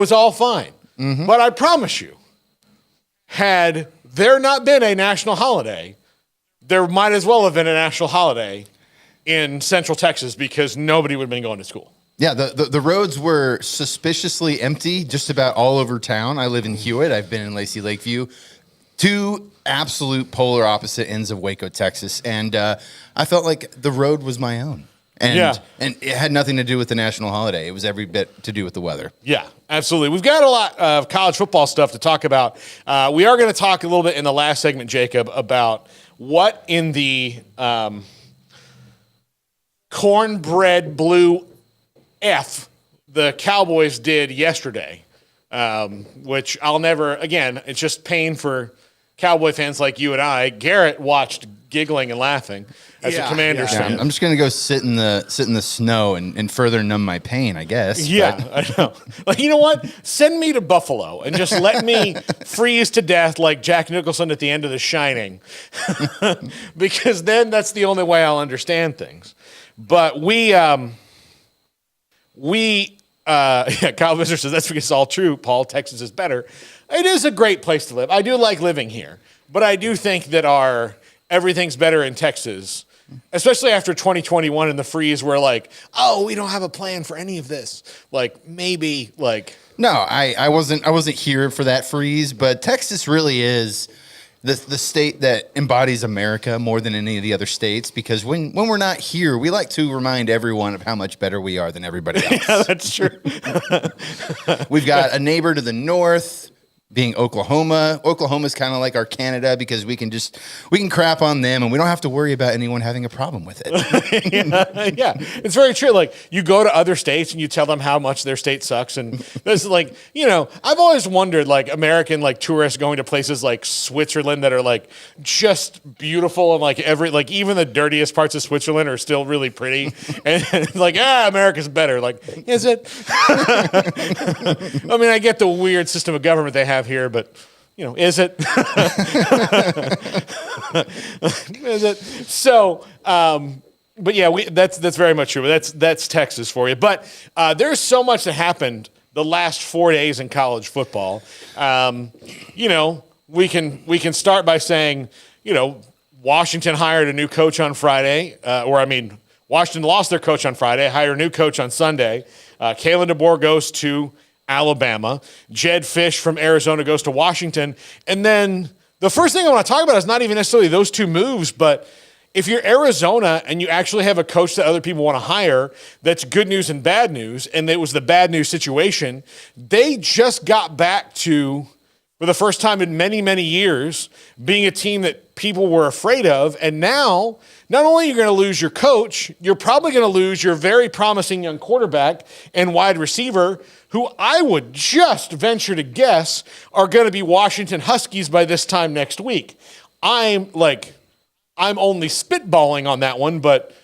was all fine. Mm-hmm. But I promise you, had there not been a national holiday, there might as well have been a national holiday in Central Texas because nobody would have been going to school. Yeah, the roads were suspiciously empty just about all over town. I live in Hewitt. I've been in Lacey Lakeview. Two absolute polar opposite ends of Waco, Texas. And I felt like the road was my own. And it had nothing to do with the national holiday. It was every bit to do with the weather. Yeah, absolutely. We've got a lot of college football stuff to talk about. We are going to talk a little bit in the last segment, Jacob, about what in the cornbread blue F the Cowboys did yesterday, which I'll never, again, it's just pain for Cowboy fans like you and I. Garrett watched giggling and laughing as a Commanders fan. I'm just going to go sit in the snow and further numb my pain, I guess. Yeah, I know. Like, you know what? Send me to Buffalo and just let me freeze to death like Jack Nicholson at the end of The Shining. Because then that's the only way I'll understand things. But Kyle Visser says, that's because it's all true, Paul. Texas is better. It is a great place to live. I do like living here. But I do think that everything's better in Texas, especially after 2021 and the freeze where like, oh, we don't have a plan for any of this. Like maybe like. No, I wasn't here for that freeze, but Texas really is the state that embodies America more than any of the other states, because when we're not here, we like to remind everyone of how much better we are than everybody else. Yeah, that's true. We've got a neighbor to the north being Oklahoma. Oklahoma's kind of like our Canada because we can crap on them and we don't have to worry about anyone having a problem with it. Yeah, it's very true. Like you go to other states and you tell them how much their state sucks. And there's like, I've always wondered like American like tourists going to places like Switzerland that are like just beautiful and like even the dirtiest parts of Switzerland are still really pretty. And like, America's better. Like, is it? I mean, I get the weird system of government they have here, but is it? Is it? So, but yeah, that's very much true. That's Texas for you. But there's so much that happened the last 4 days in college football. We can start by saying, Washington hired a new coach on Friday, Washington lost their coach on Friday, hired a new coach on Sunday. Kalen DeBoer goes to Alabama. Jedd Fisch from Arizona goes to Washington. And then the first thing I want to talk about is not even necessarily those two moves, but if you're Arizona and you actually have a coach that other people want to hire, that's good news and bad news, and it was the bad news situation, they just got back to, for the first time in many, many years, being a team that people were afraid of. And now, not only are you going to lose your coach, you're probably going to lose your very promising young quarterback and wide receiver, who I would just venture to guess are going to be Washington Huskies by this time next week. I'm only spitballing on that one, but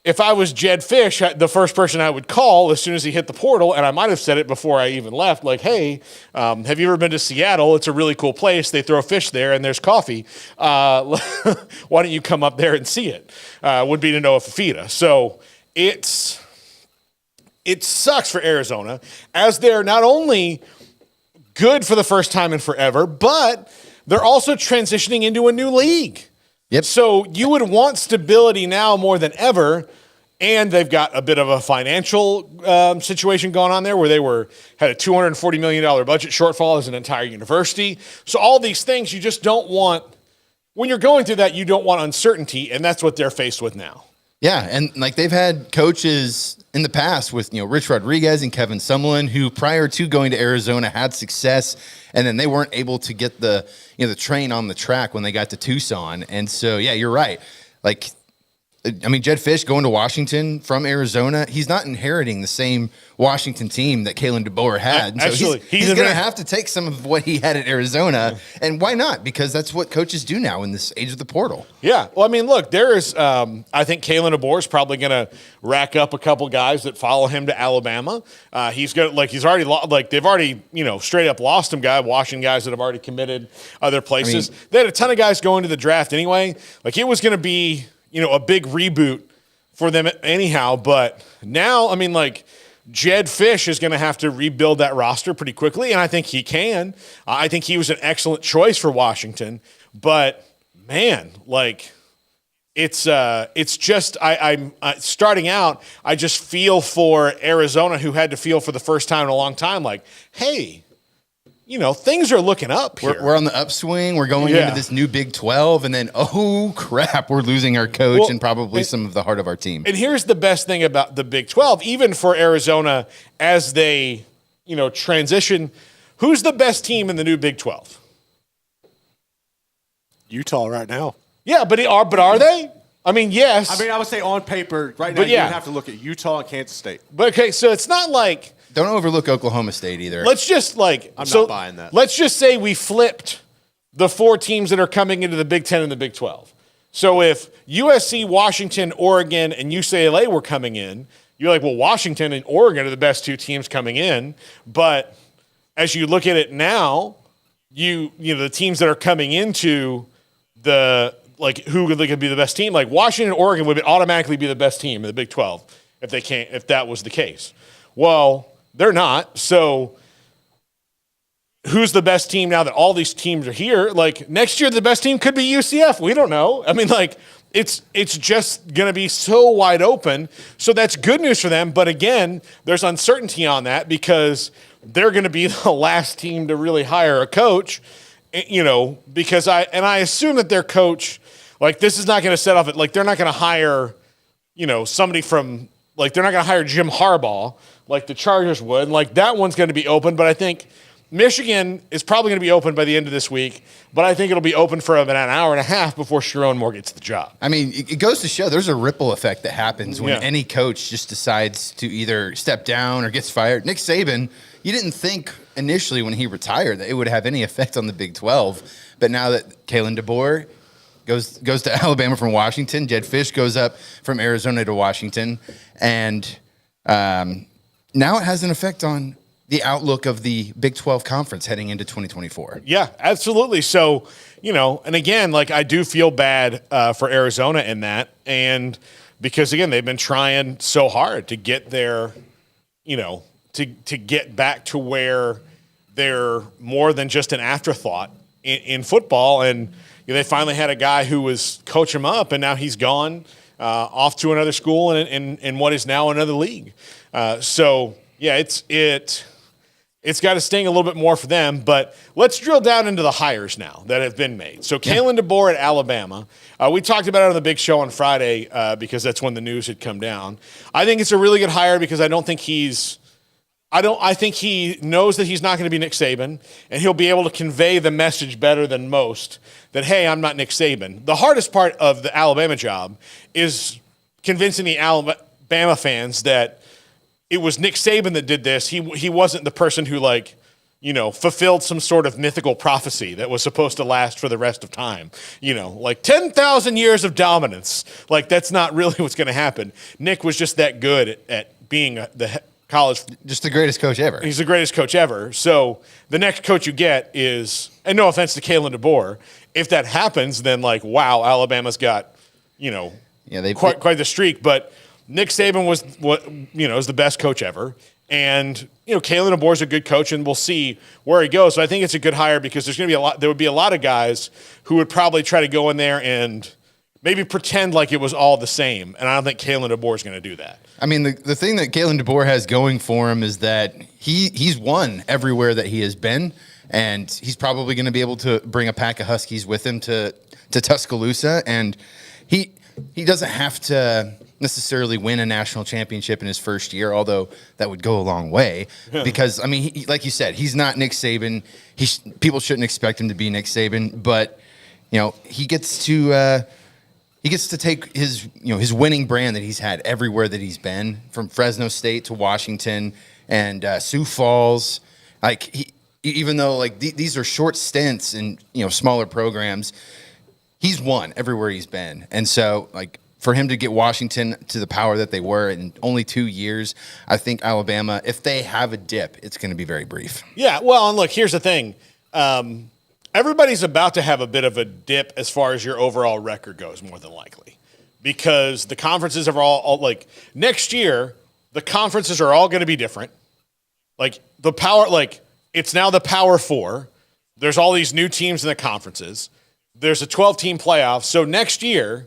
if I was Jedd Fisch, the first person I would call as soon as he hit the portal, and I might have said it before I even left, like, hey, have you ever been to Seattle? It's a really cool place. They throw fish there, and there's coffee. Why don't you come up there and see it? Would be to Noah Fafita. So it sucks for Arizona, as they're not only good for the first time in forever, but they're also transitioning into a new league. Yep. So you would want stability now more than ever, and they've got a bit of a financial situation going on there where they had a $240 million budget shortfall as an entire university. So all these things you just don't want. When you're going through that, you don't want uncertainty, and that's what they're faced with now. Yeah, and like they've had coaches in the past with Rich Rodriguez and Kevin Sumlin, who prior to going to Arizona had success, and then they weren't able to get the train on the track when they got to Tucson. And so yeah, you're right. Like, I mean, Jedd Fisch going to Washington from Arizona, he's not inheriting the same Washington team that Kalen DeBoer had. And so he's going to have to take some of what he had at Arizona. And why not? Because that's what coaches do now in this age of the portal. Yeah. Well, I mean, look, I think Kalen DeBoer is probably going to rack up a couple guys that follow him to Alabama. They've already, straight up lost him Washington guys that have already committed other places. They had a ton of guys going to the draft anyway. Like it was going to be, a big reboot for them anyhow. But now, Jedd Fisch is going to have to rebuild that roster pretty quickly, and I think he can. I think he was an excellent choice for Washington, but man, like it's just I'm starting out. I just feel for Arizona, who had to feel for the first time in a long time, like, hey, things are looking up here. We're on the upswing. We're going into this new Big 12, and then, oh, crap, we're losing our coach and probably some of the heart of our team. And here's the best thing about the Big 12, even for Arizona, as they, transition. Who's the best team in the new Big 12? Utah right now. Yeah, but are they? I mean, yes. I mean, I would say on paper right now, you would have to look at Utah and Kansas State. But okay, so it's not like. Don't overlook Oklahoma State either. Let's just I'm not buying that. Let's just say we flipped the 4 teams that are coming into the Big 10 and the Big 12. So if USC, Washington, Oregon, and UCLA were coming in, you're like, well, Washington and Oregon are the best 2 teams coming in. But as you look at it now, the teams that are coming into the who could be the best team? Like Washington and Oregon would automatically be the best team in the Big 12 if that was the case. Well, they're not. So who's the best team now that all these teams are here? Like next year, the best team could be UCF. We don't know. I mean, it's just going to be so wide open. So that's good news for them. But again, there's uncertainty on that because they're going to be the last team to really hire a coach, because I assume that their coach, this is not going to set off it. They're not going to hire, somebody from, they're not going to hire Jim Harbaugh like the Chargers would. That one's going to be open, but I think Michigan is probably going to be open by the end of this week, but I think it'll be open for about an hour and a half before Sharon Moore gets the job. I mean, it goes to show there's a ripple effect that happens when any coach just decides to either step down or gets fired. Nick Saban, you didn't think initially when he retired that it would have any effect on the Big 12, but now that Kalen DeBoer goes to Alabama from Washington, Jedd Fisch goes up from Arizona to Washington, and now it has an effect on the outlook of the Big 12 conference heading into 2024. Yeah, absolutely. So, and again, I do feel bad for Arizona in that. And because, again, they've been trying so hard to get their, to get back to where they're more than just an afterthought in football. And they finally had a guy who was coaching them up, and now he's gone off to another school in what is now another league. So, yeah, it's got to sting a little bit more for them, but let's drill down into the hires now that have been made. So Kalen DeBoer at Alabama, we talked about it on the big show on Friday because that's when the news had come down. I think it's a really good hire because I think he knows that he's not going to be Nick Saban, and he'll be able to convey the message better than most that, hey, I'm not Nick Saban. The hardest part of the Alabama job is convincing the Alabama fans that it was Nick Saban that did this. He wasn't the person who fulfilled some sort of mythical prophecy that was supposed to last for the rest of time. 10,000 years of dominance. That's not really what's going to happen. Nick was just that good at being the college. Just the greatest coach ever. He's the greatest coach ever. So the next coach you get is, and no offense to Kalen DeBoer, if that happens, then wow, Alabama's got, quite the streak. But Nick Saban was is the best coach ever. And, Kalen DeBoer's a good coach, and we'll see where he goes. So I think it's a good hire because there would be a lot of guys who would probably try to go in there and maybe pretend like it was all the same. And I don't think Kalen DeBoer is going to do that. I mean, the thing that Kalen DeBoer has going for him is that he's won everywhere that he has been, and he's probably going to be able to bring a pack of Huskies with him to Tuscaloosa, and he doesn't have to necessarily win a national championship in his first year, although that would go a long way. Because, I mean, like you said, he's not Nick Saban. People shouldn't expect him to be Nick Saban, but, he gets to take his winning brand that he's had everywhere that he's been, from Fresno State to Washington and Sioux Falls. Even though these are short stints in smaller programs, he's won everywhere he's been. And so for him to get Washington to the power that they were in only 2 years, I think Alabama, if they have a dip, it's going to be very brief. Yeah, well, and look, here's the thing. Everybody's about to have a bit of a dip as far as your overall record goes, more than likely. Because the conferences are all next year, the conferences are all going to be different. Like it's now the Power Four. There's all these new teams in the conferences. There's a 12-team playoff. So next year,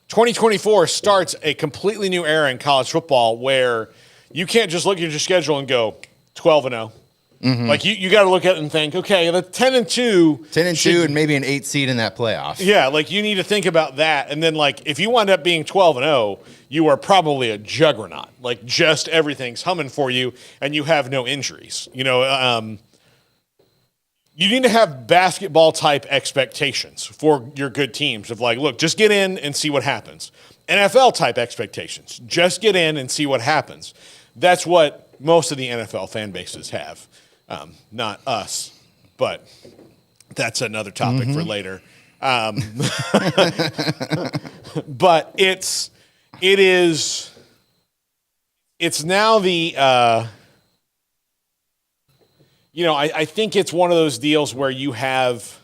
2024 starts a completely new era in college football where you can't just look at your schedule and go 12-0. Mm-hmm. Like you got to look at it and think, okay, the 10-2, 10-2, and maybe an 8 seed in that playoff. Yeah, like you need to think about that, and then like if you wind up being 12-0, you are probably a juggernaut. Like just everything's humming for you, and you have no injuries. You need to have basketball type expectations for your good teams of like, look, just get in and see what happens. NFL type expectations, just get in and see what happens. That's what most of the NFL fan bases have. Not us, but that's another topic for later. But it's now the, I think it's one of those deals where you have,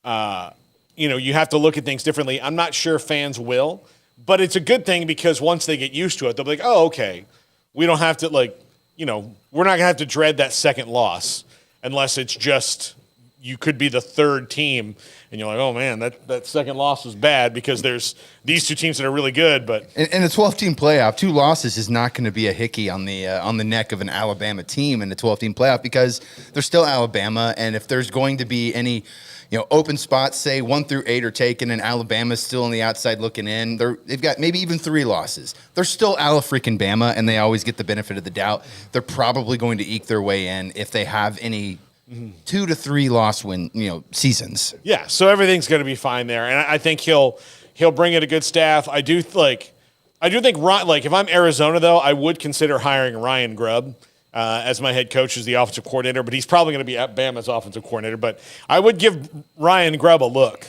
you have to look at things differently. I'm not sure fans will, but it's a good thing because once they get used to it, they'll be like, oh, okay, we don't have to we're not going to have to dread that second loss unless it's just you could be the third team and you're like, oh man, that second loss was bad because there's these two teams that are really good. But in a 12-team playoff, 2 losses is not going to be a hickey on the neck of an Alabama team in the 12-team playoff because they're still Alabama, and if there's going to be any open spots, say 1 through 8 are taken, and Alabama's still on the outside looking in. They've got maybe even 3 losses. They're still Ala-freaking-Bama, and they always get the benefit of the doubt. They're probably going to eke their way in if they have any 2 to 3 loss win seasons. Yeah, so everything's going to be fine there, and I think he'll bring in a good staff. I do think if I'm Arizona though, I would consider hiring Ryan Grubb as my head coach as the offensive coordinator, but he's probably going to be at Bama's offensive coordinator. But I would give Ryan Grubb a look.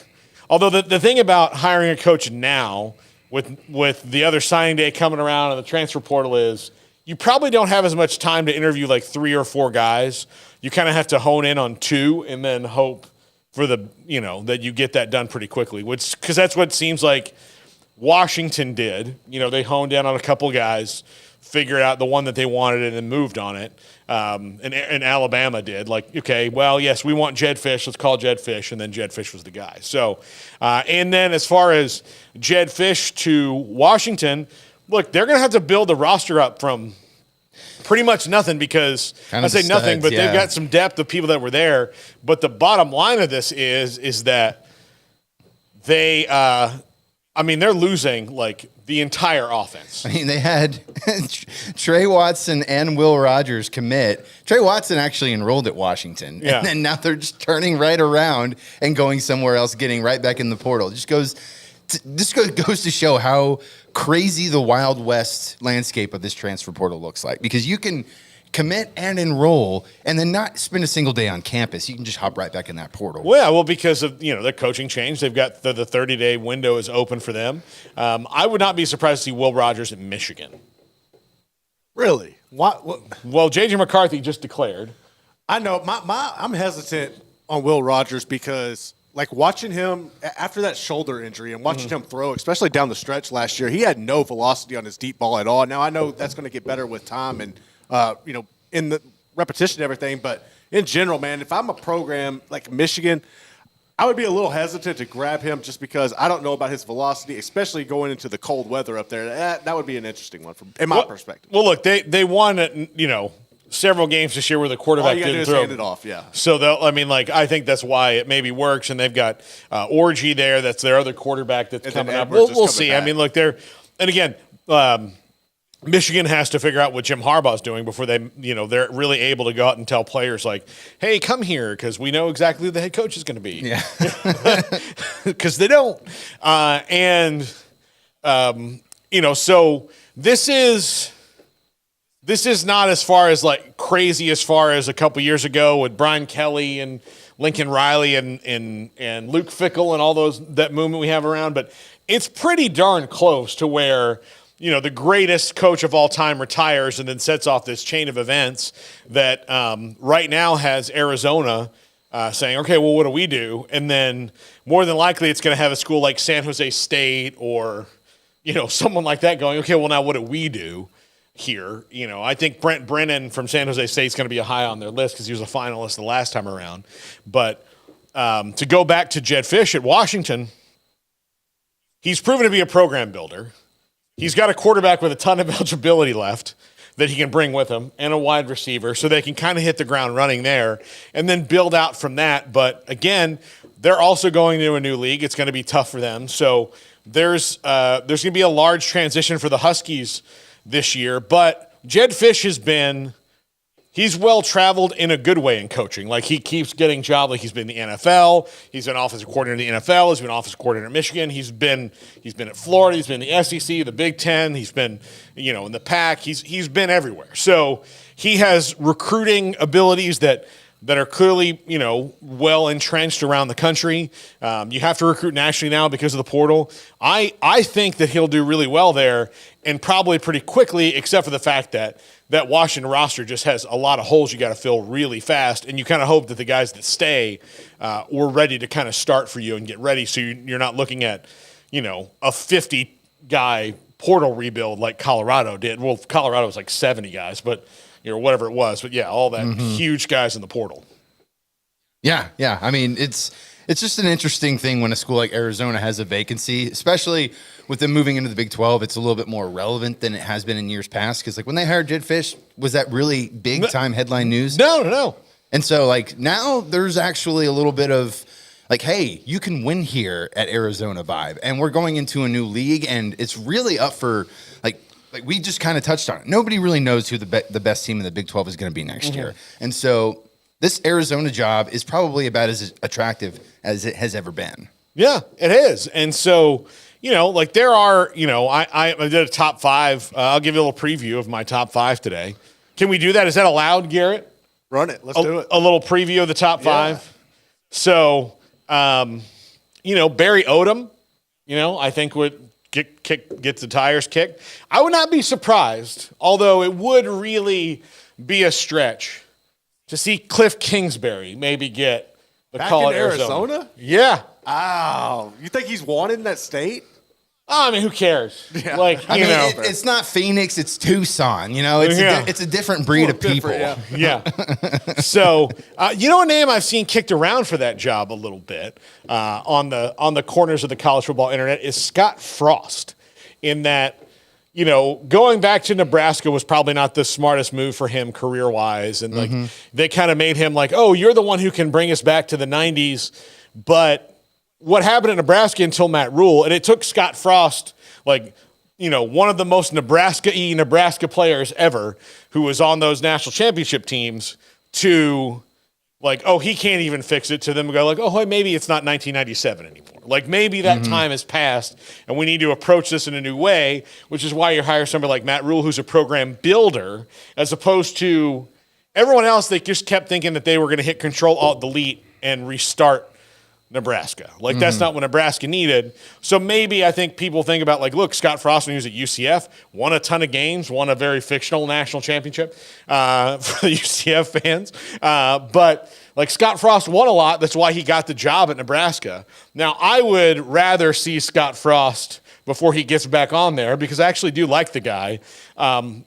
Although the thing about hiring a coach now with the other signing day coming around and the transfer portal is you probably don't have as much time to interview like 3 or 4 guys. You kind of have to hone in on 2 and then hope for that you get that done pretty quickly, because that's what it seems like Washington did. They honed in on a couple guys, figured out the one that they wanted and then moved on it. And Alabama did. Like, okay, well, yes, we want Jedd Fisch. Let's call Jedd Fisch. And then Jedd Fisch was the guy. So, and then as far as Jedd Fisch to Washington, look, they're going to have to build the roster up from pretty much nothing because I say nothing, but they've got some depth of people that were there. But the bottom line of this is that they're losing like the entire offense. They had Trey Watson and Will Rogers commit. Trey Watson actually enrolled at Washington. Yeah. And then now they're just turning right around and going somewhere else, getting right back in the portal. This goes to show how crazy the Wild West landscape of this transfer portal looks like, because you can commit and enroll and then not spend a single day on campus. You can just hop right back in that portal. Well, because of the coaching change, they've got the 30-day window is open for them. I would not be surprised to see Will Rogers at Michigan. Really? What? Well, J.J. McCarthy just declared. I know. I'm hesitant on Will Rogers because like watching him after that shoulder injury and watching him throw, especially down the stretch last year, he had no velocity on his deep ball at all. Now I know that's going to get better with time and in the repetition and everything, but in general, man, if I'm a program like Michigan, I would be a little hesitant to grab him just because I don't know about his velocity, especially going into the cold weather up there. That would be an interesting one in my perspective. Well, look, they won several games this year where the quarterback didn't throw. Hand it off, yeah. So I think that's why it maybe works, and they've got Orgy there. That's their other quarterback that's coming up. We'll see. Back. Michigan has to figure out what Jim Harbaugh's doing before they're really able to go out and tell players like, hey, come here, because we know exactly who the head coach is going to be. Yeah. Because they don't. So this is not as far as like crazy as far as a couple years ago with Brian Kelly and Lincoln Riley and Luke Fickell and all that movement we have around, but it's pretty darn close to where the greatest coach of all time retires and then sets off this chain of events that right now has Arizona saying, okay, well, what do we do? And then more than likely it's going to have a school like San Jose State or someone like that going, okay, well, now what do we do here? I think Brent Brennan from San Jose State is going to be a high on their list because he was a finalist the last time around. But to go back to Jedd Fisch at Washington, he's proven to be a program builder. He's got a quarterback with a ton of eligibility left that he can bring with him and a wide receiver so they can kind of hit the ground running there and then build out from that. But again, they're also going to a new league. It's going to be tough for them. So there's going to be a large transition for the Huskies this year. But Jedd Fisch he's well-traveled in a good way in coaching. Like, he keeps getting jobs. Like, he's been in the NFL. He's been offensive coordinator in the NFL. He's been offensive coordinator in Michigan. He's been at Florida. He's been in the SEC, the Big Ten. He's been, in the Pac. He's been everywhere. So he has recruiting abilities that are clearly, well entrenched around the country. You have to recruit nationally now because of the portal. I think that he'll do really well there and probably pretty quickly, except for the fact that Washington roster just has a lot of holes you got to fill really fast, and you kind of hope that the guys that stay were ready to kind of start for you and get ready so you're not looking at, a 50-guy portal rebuild like Colorado did. Well, Colorado was like 70 guys, but whatever it was. But, yeah, all that huge guys in the portal. Yeah. I mean, it's just an interesting thing when a school like Arizona has a vacancy, especially with them moving into the Big 12. It's a little bit more relevant than it has been in years past because, when they hired Jedd Fisch, was that really big-time headline news? No. And so, now there's actually a little bit of, hey, you can win here at Arizona vibe. And we're going into a new league, and it's really up for, we just kind of touched on it. Nobody really knows who the best team in the Big 12 is going to be next year. And so this Arizona job is probably about as attractive as it has ever been. Yeah, it is. And so, there are, I did a top 5. I'll give you a little preview of my top 5 today. Can we do that? Is that allowed, Garrett? Run it. Let's do it. A little preview of the top 5. So, Barry Odom, I think would get the tires kicked. I would not be surprised, although it would really be a stretch to see Cliff Kingsbury maybe get the Back call in at Arizona? Yeah. Oh, you think he's wanted in that state? I mean, who cares? Yeah. It's not Phoenix, it's Tucson. It's a different breed of people. Yeah. So, a name I've seen kicked around for that job a little bit on the corners of the college football internet is Scott Frost. In that, going back to Nebraska was probably not the smartest move for him career-wise, and they kind of made him oh, you're the one who can bring us back to the '90s, but what happened at Nebraska until Matt Rule, and it took Scott Frost, one of the most Nebraska players ever, who was on those national championship teams, to he can't even fix it, to them go oh, maybe it's not 1997 anymore. Maybe that time has passed, and we need to approach this in a new way, which is why you hire somebody like Matt Rule, who's a program builder, as opposed to everyone else. They just kept thinking that they were going to hit Control-Alt-Delete and restart Nebraska. That's not what Nebraska needed. So maybe I think people think about look, Scott Frost, when he was at UCF, won a ton of games, won a very fictional national championship for the UCF fans. But Scott Frost won a lot. That's why he got the job at Nebraska. Now, I would rather see Scott Frost before he gets back on there, because I actually do like the guy.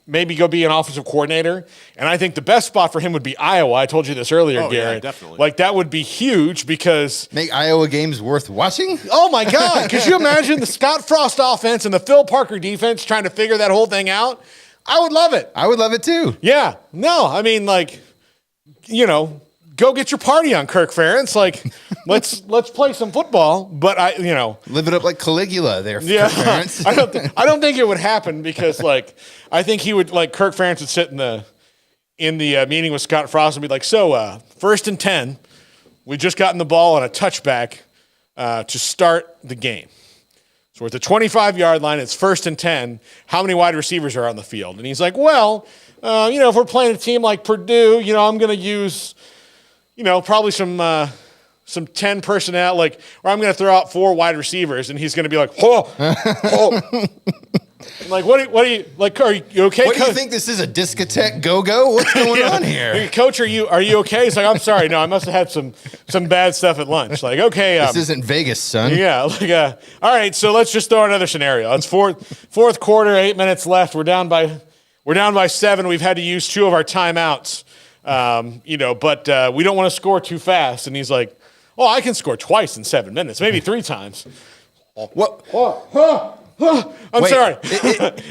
Maybe go be an offensive coordinator. And I think the best spot for him would be Iowa. I told you this earlier, Garrett. Yeah, definitely. That would be huge because... Make Iowa games worth watching? Oh, my God. Could you imagine the Scott Frost offense and the Phil Parker defense trying to figure that whole thing out? I would love it. I would love it, too. Yeah. No, I mean, go get your party on, Kirk Ferentz. Let's play some football. But live it up like Caligula there. Yeah, Kirk Ferentz. I don't think it would happen because I think he would Kirk Ferentz would sit in the meeting with Scott Frost and be like, so 1st and 10, we just gotten the ball on a touchback to start the game. So we're at the 25-yard line. It's 1st and 10. How many wide receivers are on the field? And he's like, well, if we're playing a team like Purdue, I'm going to use. Probably some 10 personnel, or I'm going to throw out 4 wide receivers, and he's going to be like, oh, Like, what do you like? Are you okay? What do you think this is, a discotheque go-go? What's going on here? Coach, are you okay? He's like, I'm sorry. No, I must have had some bad stuff at lunch. Like, okay. This isn't Vegas, son. Yeah. Like, all right. So let's just throw another scenario. It's fourth quarter, 8 minutes left. We're down by 7. We've had to use 2 of our timeouts. But we don't want to score too fast. And he's like, oh, I can score twice in 7 minutes, maybe 3 times. What? I'm sorry.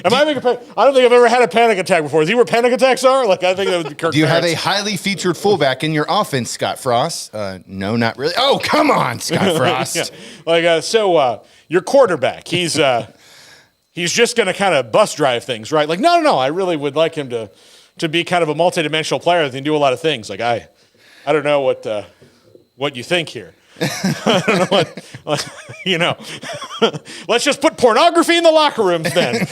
Am I having a panic? I don't think I've ever had a panic attack before. Is he where panic attacks are? Like, I think that would be Kirk. Do you have a Ferentz. highly featured fullback in your offense, Scott Frost? No, not really. Oh, come on, Scott Frost. Yeah. Like, your quarterback, he's just going to kind of bus drive things, right? Like, no. I really would like him to be kind of a multidimensional player that can do a lot of things. Like, I don't know what you think here. I don't know what. Let's just put pornography in the locker rooms then.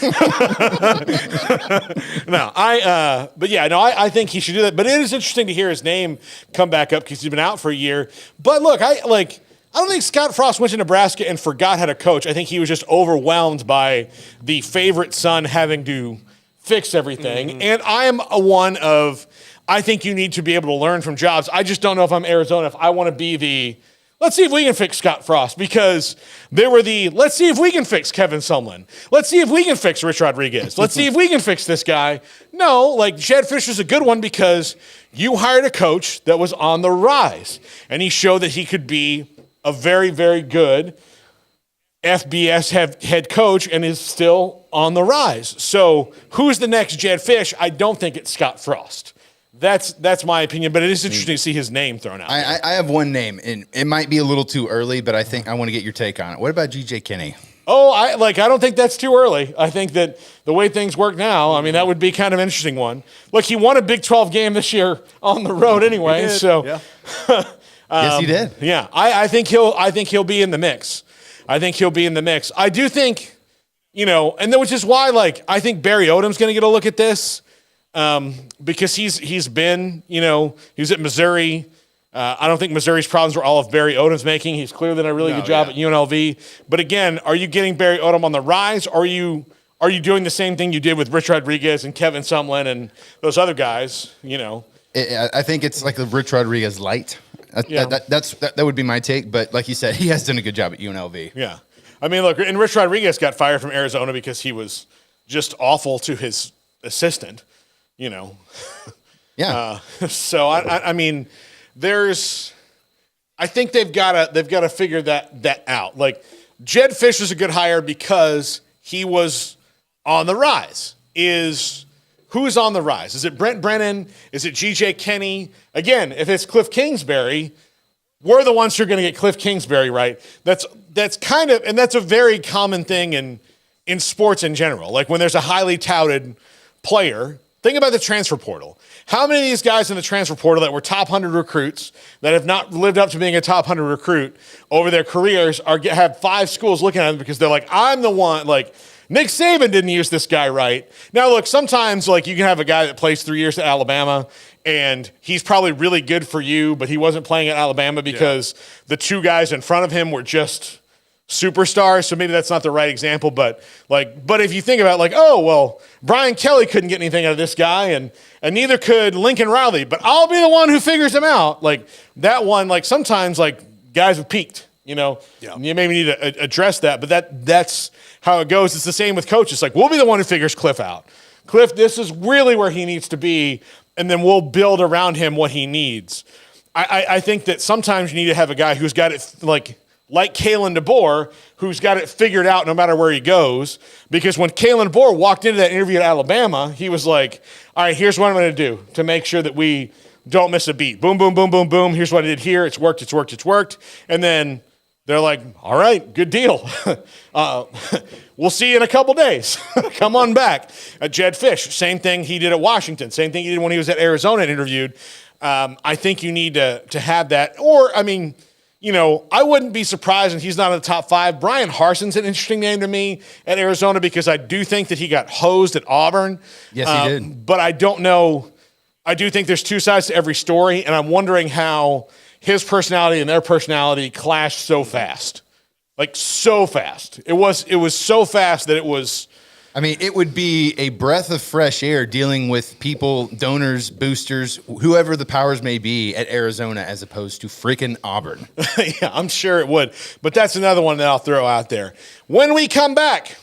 I think he should do that. But it is interesting to hear his name come back up because he's been out for a year. But look, I don't think Scott Frost went to Nebraska and forgot how to coach. I think he was just overwhelmed by the favorite son having to fix everything. Mm-hmm. And I am I think you need to be able to learn from jobs. I just don't know if I'm Arizona, if I want to be let's see if we can fix Scott Frost, because there were let's see if we can fix Kevin Sumlin. Let's see if we can fix Rich Rodriguez. Let's see if we can fix this guy. No, like Jedd Fisch is a good one because you hired a coach that was on the rise, and he showed that he could be a very, very good FBS head coach and is still on the rise. So who's the next Jedd Fisch? I don't think it's Scott Frost. That's my opinion, but it is interesting to see his name thrown out. I have one name, and it might be a little too early, but I think I want to get your take on it. What about G.J. Kinney? Oh, I don't think that's too early. I think that the way things work now, I mean, that would be kind of an interesting one. Look, he won a Big 12 game this year on the road anyway, so yeah. Yes, he did. Yeah, I think he'll be in the mix. I think he'll be in the mix. I do think, and which is why, like, I think Barry Odom's going to get a look at this. Because he's been, he was at Missouri. I don't think Missouri's problems were all of Barry Odom's making. He's clearly done a really good job at UNLV. But again, are you getting Barry Odom on the rise? Or are you doing the same thing you did with Rich Rodriguez and Kevin Sumlin and those other guys? I think it's like the Rich Rodriguez light. That would be my take. But like you said, he has done a good job at UNLV. Yeah, I mean, look, and Rich Rodriguez got fired from Arizona because he was just awful to his assistant. Yeah. So I mean, I think they've got to figure that out. Like, Jedd Fisch is a good hire because he was on the rise. Who's on the rise? Is it Brent Brennan? Is it G.J. Kinney? Again, if it's Cliff Kingsbury, we're the ones who are going to get Cliff Kingsbury right. That's kind of, and that's a very common thing in sports in general. Like, when there's a highly touted player. Think about the transfer portal. How many of these guys in the transfer portal that were top 100 recruits that have not lived up to being a top 100 recruit over their careers have 5 schools looking at them because they're like, I'm the one, like, Nick Saban didn't use this guy right. Now, look, sometimes, like, you can have a guy that plays 3 years at Alabama and he's probably really good for you, but he wasn't playing at Alabama because the 2 guys in front of him were just superstars, so maybe that's not the right example, but if you think about, like, oh, well, Brian Kelly couldn't get anything out of this guy, and neither could Lincoln Riley, but I'll be the one who figures him out. Like, that one, like, sometimes, like, guys have peaked, Yeah. You maybe need to address that, but that's how it goes. It's the same with coaches. Like, we'll be the one who figures Cliff out. Cliff, this is really where he needs to be, and then we'll build around him what he needs. I think that sometimes you need to have a guy who's got it, like Kalen DeBoer, who's got it figured out no matter where he goes. Because when Kalen DeBoer walked into that interview at Alabama, he was like, all right, here's what I'm going to do to make sure that we don't miss a beat. Boom, boom, boom, boom, boom. Here's what I did here. It's worked. And then they're like, all right, good deal. We'll see you in a couple days. Come on back. Jedd Fisch, same thing he did at Washington. Same thing he did when he was at Arizona and interviewed. I think you need to have that. Or, I mean, I wouldn't be surprised if he's not in the top 5. Brian Harson's an interesting name to me at Arizona because I do think that he got hosed at Auburn. Yes, he did. But I don't know. I do think there's 2 sides to every story, and I'm wondering how his personality and their personality clashed so fast. Like, so fast. It was so fast that it was I mean, it would be a breath of fresh air dealing with people, donors, boosters, whoever the powers may be at Arizona as opposed to freaking Auburn. Yeah, I'm sure it would. But that's another one that I'll throw out there. When we come back,